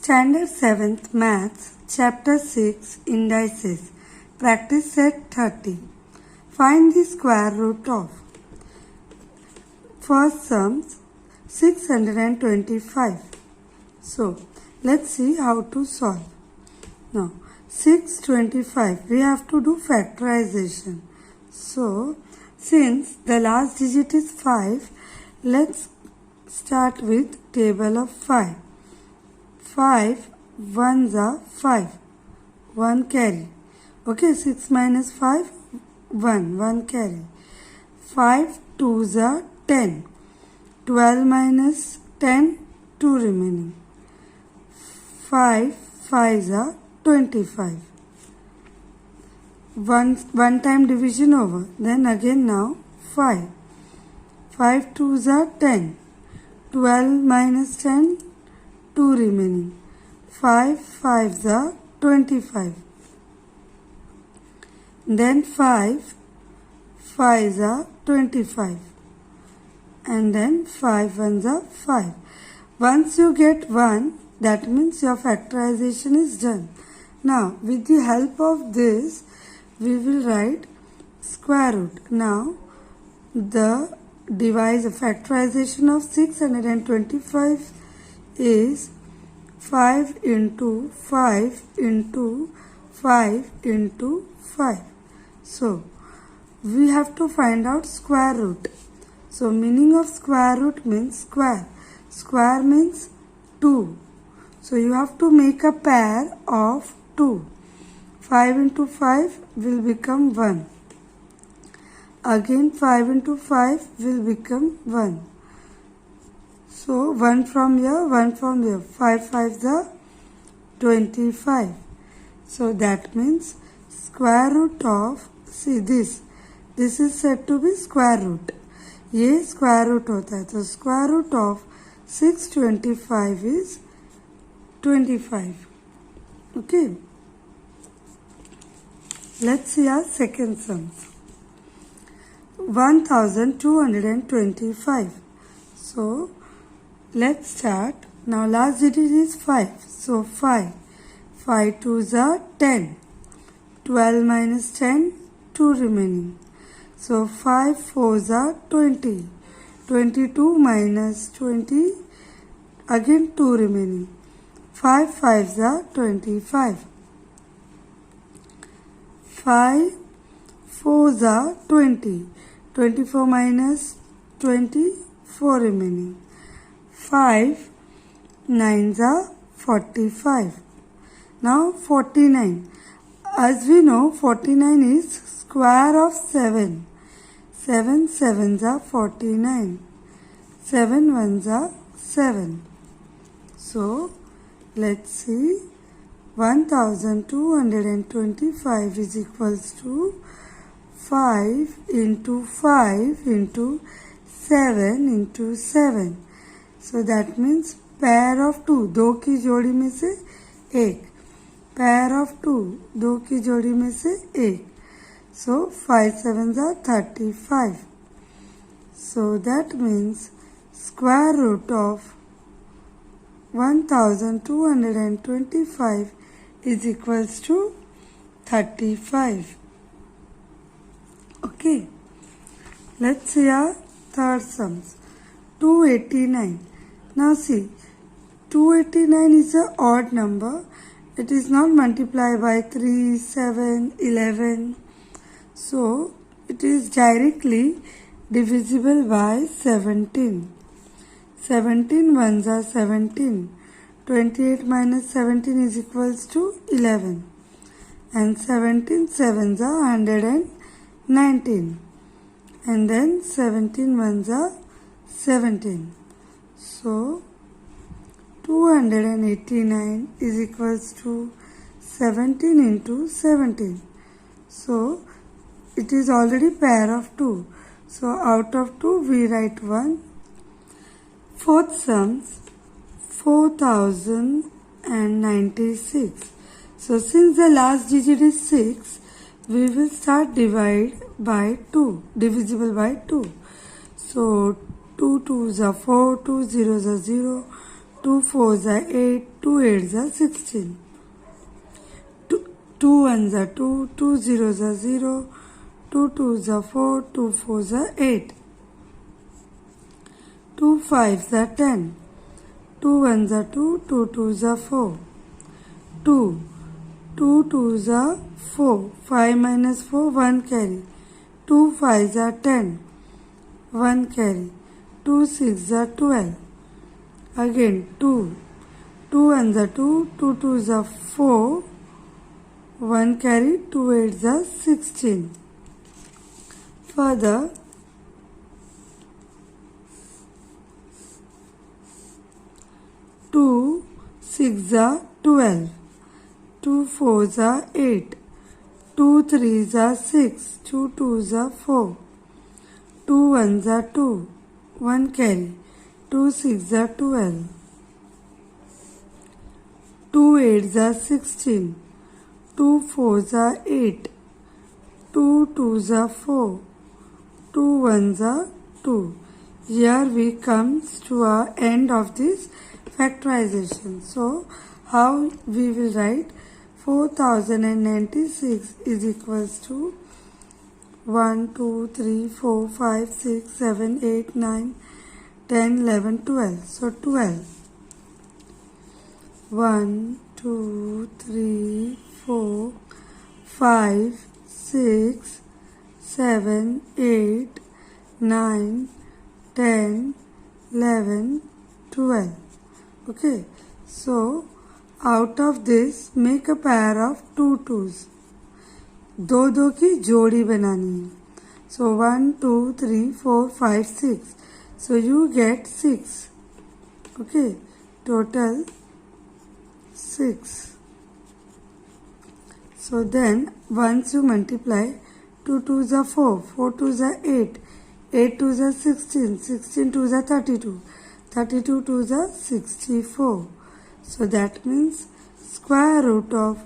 Standard 7th Maths, Chapter 6, Indices, Practice Set 30. Find the square root of. First sum, 625. So, let's see how to solve. Now, 625, we have to do factorization. So, since the last digit is 5, let's start with table of 5. 5 ones are 5, 1 carry. Okay, 6 minus 5, 1 carry. 5 twos are 10, 12 minus 10, 2 remaining. 5 fives are 25. One time division over. Then again now 5. 5 twos are 10, 12 minus 10, 2 remaining. 5 fives are 25. Then 5 fives are 25. And then 5 ones are 5. Once you get 1, that means your factorization is done. Now, with the help of this, we will write square root. Now, the device of factorization of 625 is 5 into 5 into 5 into 5. So, we have to find out square root. So, meaning of square root means square. Square means 2. So, you have to make a pair of 2. 5 into 5 will become 1. Again 5 into 5 will become 1. So 1 from here, 1 from here. 5 fives are 25. So that means square root of, see this is said to be square root. ये square root होता है. तो square root of 625 is 25. Okay. Let's see our second sum. 1225. So, let's start. Now, last digit is 5. So, 5. 5 twos are 10. 12 minus 10, 2 remaining. So, 5 fours are 20. 22 minus 20, again 2 remaining. 5 fives are 25. 5 fours are 20. 24 minus 20, 4 remaining. 5 nines are 45. Now 49. As we know, 49 is square of 7. 7 sevens are 49. 7 ones are 7. So, let's see. 1225 is equals to 5 into 5 into 7 into 7. So that means pair of 2. 2 की जोड़ी में से 1. Pair of 2. 2 की जोड़ी में से 1. So 5 sevens are 35. So that means square root of 1225 is equals to 35. Okay. Let's see our third sums. 289. Now see, 289 is an odd number. It is not multiplied by 3, 7, 11. So, it is directly divisible by 17. 17 ones are 17. 28 minus 17 is equals to 11. And 17 sevens are 119. And then 17 ones are 17. So, 289 is equals to 17 into 17. So, it is already pair of 2. So, out of 2 we write 1. Fourth sums, 4096. So, since the last digit is 6, we will start divide by 2, divisible by 2. So, 2 twos are 4, 2 zeros are 0, 2 4s are 8, 2 8s are 16. 2 1s are 2, 2 zeros are 0, 2 2s are 4, 2 4s are 8. 2 5s are 10, 2 1s are 2, 2 2s are 4. 2 2s are 4, 5 minus 4, 1 carry. 2 5s are 10, 1 carry. 2 6s are 12. Again 2 1s are 2, 2 2s are 4, 1 carry, 2 8s are 16. Further, 2 6s are 12, 2 4s are 8, 2 3s are 6, 2 2s are 4, 2 1s are 2, 1 carry, 2 6s are 12, 2 8s are 16, 2 4s are 8, 2 2s are 4, 2 1s are 2. Here we come to our end of this factorization. So, how we will write 4096 is equals to 1, 2, 3, 4, 5, 6, 7, 8, 9, 10, 11, 12. So, 12. 1, 2, 3, 4, 5, 6, 7, 8, 9, 10, 11, 12. Okay. So, out of this, make a pair of 2 2s. दो दो की जोड़ी बनानी है. So 1, 2, 3, 4, 5, 6. So you get 6. Okay. Total 6. So then once you multiply, 2 2s are 4, 4 2s are 8, 8 2s are 16, 16 2s are 32, 32 2s are 64. So that means square root of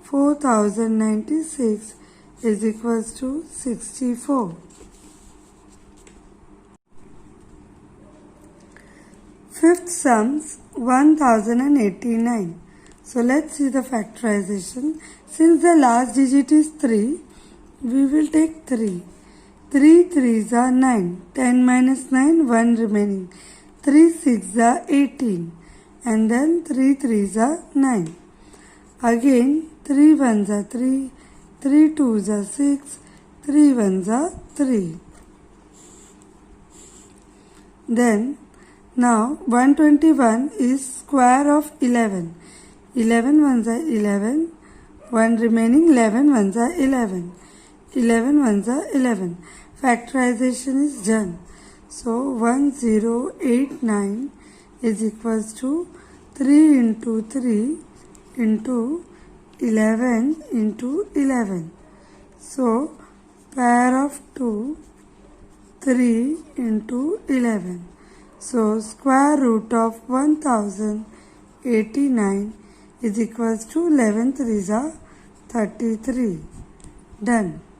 4096 is equals to 64. Fifth sums 1089. So let's see the factorization. Since the last digit is 3, we will take 3. 3 3s are 9. 10 minus 9, 1 remaining. 3 6s are 18. And then 3 3s are 9. Again 3 1s are 3. 3 2s are 6. 3 1s are 3. Then now 121 is square of 11. 11 1s are 11. 1 remaining, 11 1s are 11. 11 1s are 11. Factorization is done. So 1089 is equals to 3 into 3 into 11 into 11. So pair of 2, 3 into 11. So square root of 1089 is equals to 11 3s are 33. Done.